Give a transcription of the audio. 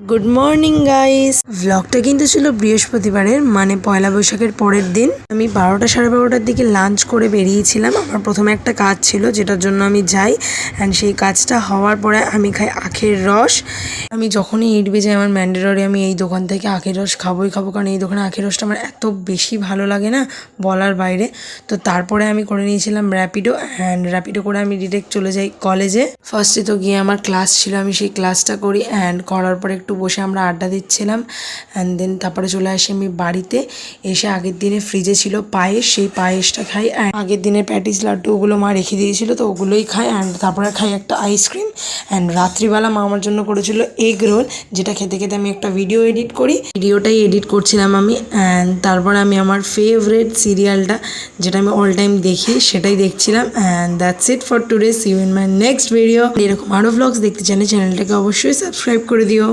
Good morning guys. ব্লগটা কিন্তু ছিল বৃহস্পতিবারের, মানে পয়লা বৈশাখের পরের দিন। আমি 12টা সাড়ে 12টার দিকে লাঞ্চ করে বেরিয়েছিলাম। আমার প্রথমে একটা কাজ ছিল যেটার জন্য আমি যাই, অ্যান্ড সেই কাজটা হওয়ার পরে আমি খাই আখের রস। আমি যখনই 8 বেজে আমার ম্যান্ডেটরি আমি এই দোকান থেকে আখের রস খাবোই খাবো, কারণ এই দোকানে আখের রসটা আমার এত বেশি ভালো লাগে না বলার বাইরে। তো তারপরে আমি করে নিয়েছিলাম র্যাপিডো, অ্যান্ড র্যাপিডো করে আমি ডিরেক্ট চলে যাই কলেজে। ফার্স্টে তো গিয়ে আমার ক্লাস ছিল, আমি সেই ক্লাসটা করি, অ্যান্ড করার পরে একটু বসে আমরা আড্ডা দিচ্ছিলাম। অ্যান্ড দেন তারপরে চলে আসি আমি বাড়িতে। এসে আগের দিনে ফ্রিজে ছিল পায়েস, সেই পায়েসটা খাই। অ্যান্ড আগের দিনের প্যাটিস লাড্ডু ওগুলো মা রেখে দিয়েছিল, তো ওগুলোই খাই। অ্যান্ড তারপরে খাই একটা আইসক্রিম। অ্যান্ড রাত্রিবেলা মা আমার জন্য করেছিল এগ রোল, যেটা খেতে খেতে আমি একটা ভিডিও এডিট করি। ভিডিওটাই এডিট করছিলাম আমি। অ্যান্ড তারপরে আমি আমার ফেভারিট সিরিয়ালটা, যেটা আমি অল টাইম দেখি, সেটাই দেখছিলাম। And that's it for today. See you in my next video. এরকম আরও ভ্লগস দেখতে চাইলে চ্যানেলটাকে অবশ্যই সাবস্ক্রাইব করে দিও।